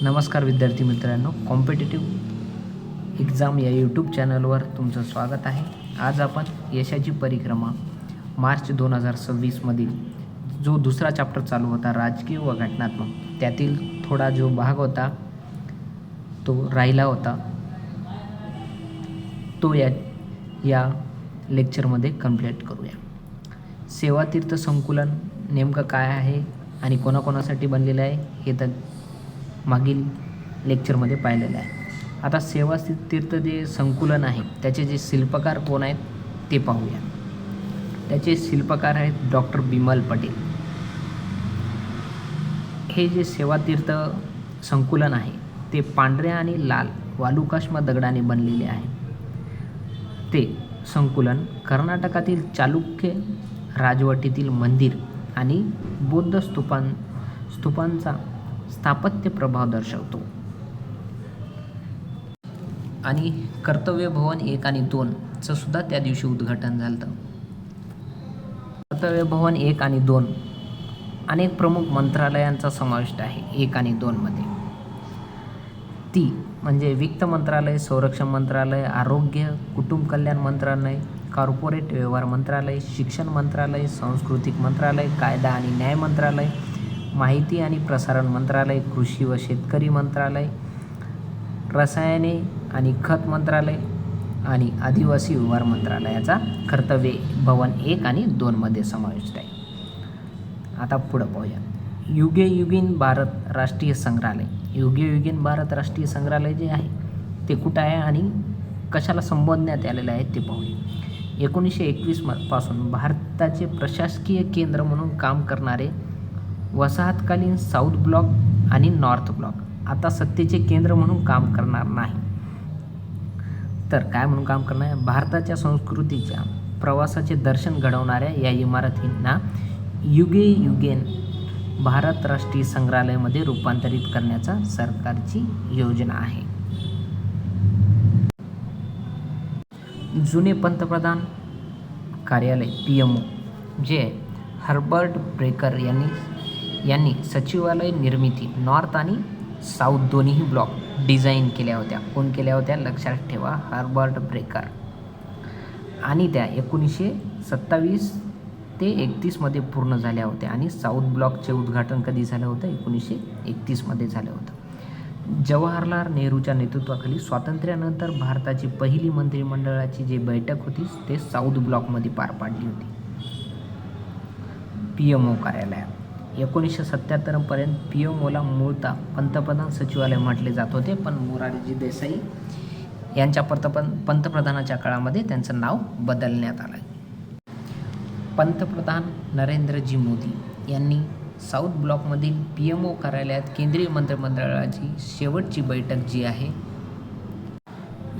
नमस्कार विद्यार्थी मित्रांनो, कॉम्पिटिटिव्ह एक्झाम या यूट्यूब चॅनलवर तुमचं स्वागत आहे. आज आपण यशाची परिक्रमा मार्च 2026मधील जो दुसरा चॅप्टर चालू होता राजकीय व घटनात्मक, त्यातील थोडा जो भाग होता तो राहिला होता तो या लेक्चरमध्ये कंप्लीट करूया. सेवातीर्थ संकुलन नेमकं काय आहे आणि कोणाकोणासाठी बनलेलं आहे हे तर मागील लेक्चरमध्ये पाहिलेलं आहे. आता सेवातीर्थ जे संकुलन आहे त्याचे जे शिल्पकार कोण आहेत ते पाहूया. त्याचे शिल्पकार आहेत डॉक्टर बिमल पटेल. हे जे सेवातीर्थ संकुलन आहे ते पांढऱ्या आणि लाल वालुकाष्म दगडाने बनलेले आहे. ते संकुलन कर्नाटकातील चालुक्य राजवटीतील मंदिर आणि बौद्ध स्तूपांचा स्थापत्य प्रभाव दर्शवतो. आणि कर्तव्य भवन 1 आणि 2चं सुद्धा त्या दिवशी उद्घाटन झालं. कर्तव्य भवन 1 आणि 2 अनेक प्रमुख मंत्रालयांचा समावेश आहे 1 आणि 2मध्ये. ती म्हणजे वित्त मंत्रालय, संरक्षण मंत्रालय, आरोग्य कुटुंब कल्याण मंत्रालय, कॉर्पोरेट व्यवहार मंत्रालय, शिक्षण मंत्रालय, सांस्कृतिक मंत्रालय, कायदा आणि न्याय मंत्रालय, माहिती आणि प्रसारण मंत्रालय, कृषी व शेतकरी मंत्रालय, रसायने आणि खत मंत्रालय आणि आदिवासी व्यवहार मंत्रालयाचा कर्तव्य भवन 1 आणि 2मध्ये समाविष्ट आहे. आता पुढं पाहूया. युगेयुगीन भारत राष्ट्रीय संग्रहालय. युगेयुगीन भारत राष्ट्रीय संग्रहालय जे आहे ते कुठं आहे आणि कशाला संबोधण्यात आलेलं आहे ते पाहूया. 1921 पासून भारताचे प्रशासकीय केंद्र म्हणून काम करणारे वसाहतकालीन साऊथ ब्लॉक आणि नॉर्थ ब्लॉक आता सत्तेचे केंद्र म्हणून काम करणार नाही, तर काय म्हणून काम करणार आहे? भारताच्या संस्कृतीच्या प्रवासाचे दर्शन घडवणाऱ्या या इमारतींना युगेयुगेन भारत राष्ट्रीय संग्रहालयामध्ये रूपांतरित करण्याचा सरकारची योजना आहे. जुने पंतप्रधान कार्यालय PMO जे हर्बर्ट ब्रेकर यांनी सचिवालय निर्मिती नॉर्थ आणि साऊथ दोन्ही ब्लॉक डिझाईन केल्या होत्या. कोण केल्या होत्या लक्षात ठेवा, हर्बर्ट ब्रेकर. आणि त्या 1927 ते 31मध्ये पूर्ण झाल्या होत्या. आणि साऊथ ब्लॉकचे उद्घाटन कधी झालं होतं? 1931मध्ये झालं होतं. जवाहरलाल नेहरूच्या नेतृत्वाखाली स्वातंत्र्यानंतर भारताची पहिली मंत्रिमंडळाची जी बैठक होती ते साऊथ ब्लॉकमध्ये पार पाडली होती PMO कार्यालयात. 1977पर्यंत PMOला मूळतः पंतप्रधान सचिवालय म्हटले जात होते, पण मोरारजी देसाई यांच्या पंतप्रधानाच्या काळामध्ये त्यांचं नाव बदलण्यात आलं. पंतप्रधान नरेंद्रजी मोदी यांनी साऊथ ब्लॉकमधील PMO कार्यालयात केंद्रीय मंत्रिमंडळाची शेवटची बैठक जी आहे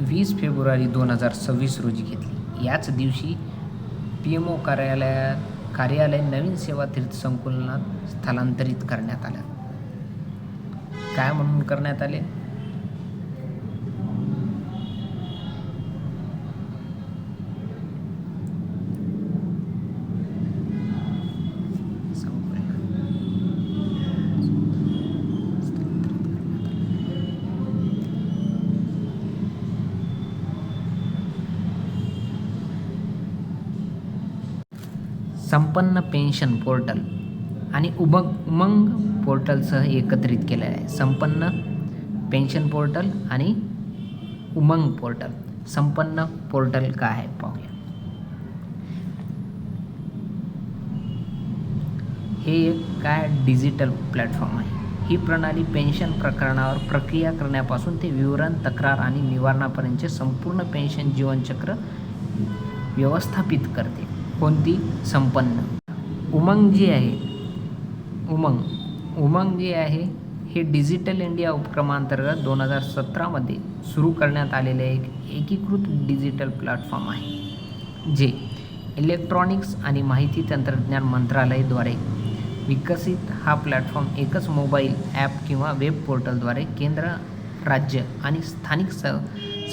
20 फेब्रुवारी 2026 रोजी घेतली. याच दिवशी PMO कार्यालय नवीन सेवातीर्थ संकुलनात स्थलांतरित करण्यात आलं. काय म्हणून करण्यात आले? संपन्न पेन्शन पोर्टल आणि उमंग पोर्टलसह एकत्रित केलेलं आहे. संपन्न पेन्शन पोर्टल आणि उमंग पोर्टल. संपन्न पोर्टल काय आहे पाहूया. हे एक काय डिजिटल प्लॅटफॉर्म आहे. ही प्रणाली पेन्शन प्रकरणावर प्रक्रिया करण्यापासून ते विवरण, तक्रार आणि निवारणापर्यंतचे संपूर्ण पेन्शन जीवनचक्र व्यवस्थापित करते. कोणती? संपन्न. उमंग जे आहे हे डिजिटल इंडिया उपक्रमांतर्गत 2017मध्ये सुरू करण्यात आलेले एक एकीकृत डिजिटल प्लॅटफॉर्म आहे जे इलेक्ट्रॉनिक्स आणि माहिती तंत्रज्ञान मंत्रालयाद्वारे विकसित. हा प्लॅटफॉर्म एकच मोबाईल ॲप किंवा वेब पोर्टलद्वारे केंद्र, राज्य आणि स्थानिक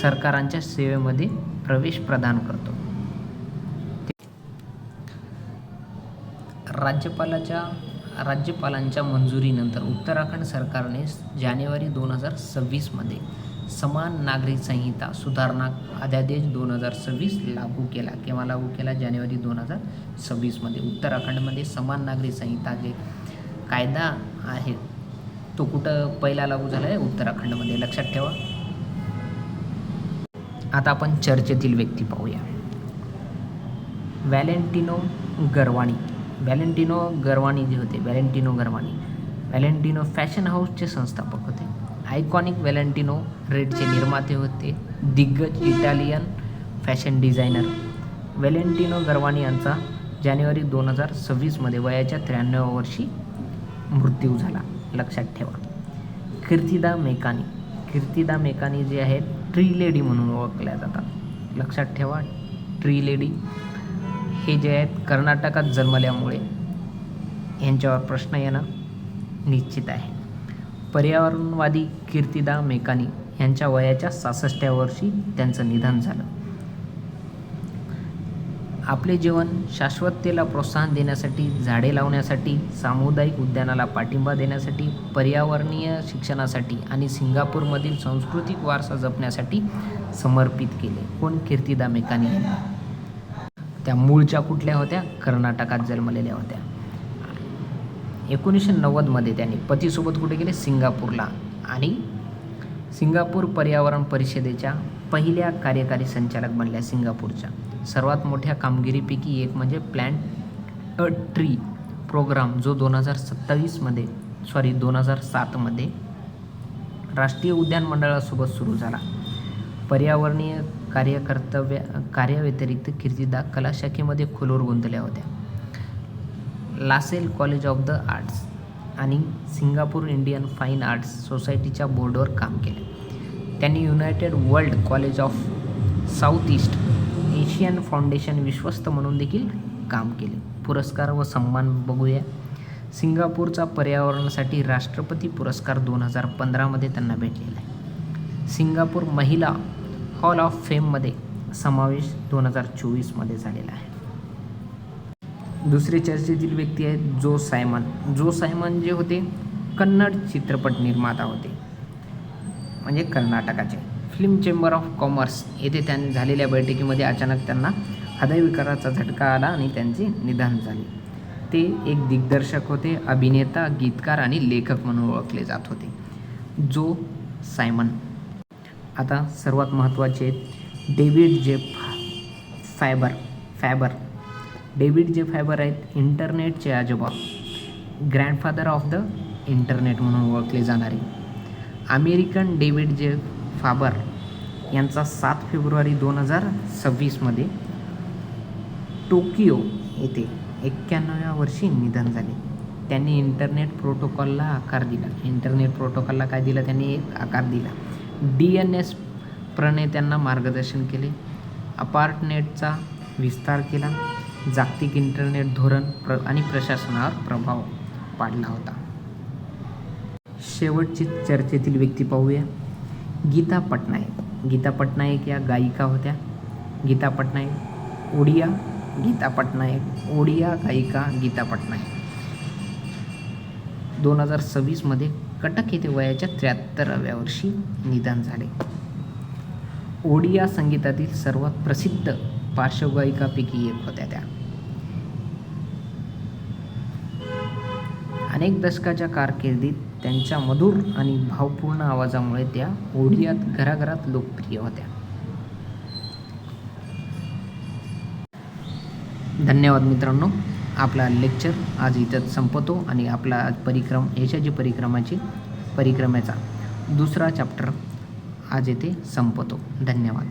सरकारांच्या सेवेमध्ये प्रवेश प्रदान करतो. राज्यपालांच्या मंजुरीनंतर उत्तराखंड सरकारने जानेवारी 2026मध्ये समान नागरिक संहिता सुधारणा अध्यादेश 2026 लागू केला. केव्हा लागू केला? जानेवारी 2026मध्ये. उत्तराखंडमध्ये समान नागरिक संहिता जे कायदा आहे तो कुठं पहिला लागू झाला आहे? उत्तराखंडमध्ये. लक्षात ठेवा. आता आपण चर्चेतील व्यक्ती पाहूया. व्हॅलेंटिनो गरवानी जे होते, व्हॅलेंटिनो फॅशन हाऊसचे संस्थापक होते. आयकॉनिक व्हॅलेंटिनो रेडचे निर्माते होते. दिग्गज इटालियन फॅशन डिझायनर व्हॅलेंटिनो गरवानी यांचा जानेवारी 2026मध्ये वयाच्या 93व्या वर्षी मृत्यू झाला. लक्षात ठेवा. कीर्तिदा मेकानी जे आहेत ट्री लेडी म्हणून ओळखल्या जातात. लक्षात ठेवा. ट्री लेडी हे जे आहेत कर्नाटकात जन्मल्यामुळे यांच्यावर प्रश्न येणं निश्चित आहे. पर्यावरणवादी कीर्तिदा मेकानी यांच्या वयाच्या 66व्या वर्षी त्यांचं निधन झालं. आपले जीवन शाश्वततेला प्रोत्साहन देण्यासाठी, झाडे लावण्यासाठी, सामुदायिक उद्यानाला पाठिंबा देण्यासाठी, पर्यावरणीय शिक्षणासाठी आणि सिंगापूरमधील सांस्कृतिक वारसा जपण्यासाठी समर्पित केले. कोण? कीर्तिदा मेकानी यांनी. त्या मूळच्या कुठल्या होत्या? कर्नाटकात जन्मलेल्या होत्या. 1990मध्ये त्यांनी पतीसोबत कुठे गेले? सिंगापूरला. आणि सिंगापूर पर्यावरण परिषदेच्या पहिल्या कार्यकारी संचालक बनल्या सिंगापूरच्या. सर्वात मोठ्या कामगिरीपैकी एक म्हणजे प्लॅन्ट अ ट्री प्रोग्राम, जो 2007मध्ये राष्ट्रीय उद्यान मंडळासोबत सुरू झाला. पर्यावरणीय कार्याव्यतिरिक्त कीर्तिदा कला शाखेमध्ये खोलवर गुंतल्या होत्या. LaSalle college of the arts आणि सिंगापूर इंडियन फाईन आर्ट्स सोसायटीच्या बोर्डवर काम केले. त्यांनी United world college of south east Asian foundation विश्वस्त म्हणून देखील काम केले. पुरस्कार व सन्मान बघूया. सिंगापूरचा पर्यावरणासाठी राष्ट्रपती पुरस्कार 2015मध्ये त्यांना भेटलेला आहे. सिंगापूर महिला हॉल ऑफ फेममध्ये समावेश 2024मध्ये झालेला आहे. दुसरे चर्चेतील व्यक्ती आहेत जो सायमन जे होते कन्नड चित्रपट निर्माता होते, म्हणजे कर्नाटकाचे. फिल्म चेंबर ऑफ कॉमर्स येथे त्यांनी झालेल्या बैठकीमध्ये अचानक त्यांना हृदयविकाराचा झटका आला आणि त्यांचे निधन झाले. ते एक दिग्दर्शक होते, अभिनेता, गीतकार आणि लेखक म्हणून ओळखले जात होते. जो सायमन. आता सर्वात महत्त्वाचे आहेत डेव्हिड जे फॅबर. डेव्हिड जे फॅबर आहेत इंटरनेटचे आजोबा, ग्रँडफादर ऑफ द इंटरनेट म्हणून ओळखले जाणारे. अमेरिकन डेव्हिड जे फॅबर यांचा 7 फेब्रुवारी 2026मध्ये टोकियो येथे 91व्या वर्षी निधन झाले. त्यांनी इंटरनेट प्रोटोकॉलला आकार दिला. काय दिला? त्यांनी एक आकार दिला. DNS प्रणेत्यांना मार्गदर्शन केले. अपार्टनेटचा विस्तार केला. जागतिक इंटरनेट धोरण आणि प्रशासनावर प्रभाव पाडला होता. शेवटची चर्चेतील व्यक्ती पाहूया. गीता पटनायक या गायिका होत्या. ओडिया गायिका गीता पटनायक 2026मध्ये कटक येथे वयाच्या 73व्या वर्षी निधन झाले. ओडिया संगीतातील सर्वात प्रसिद्ध पार्श्वगायिकापैकी एक होत्या त्या. अनेक दशकाच्या कारकिर्दीत त्यांच्या मधुर आणि भावपूर्ण आवाजामुळे त्या ओडियात घराघरात लोकप्रिय होत्या. धन्यवाद मित्रांनो. आपला लेक्चर आज इथं संपतो आणि आपला यशाची परिक्रमेचा दुसरा चॅप्टर आज येथे संपतो. धन्यवाद.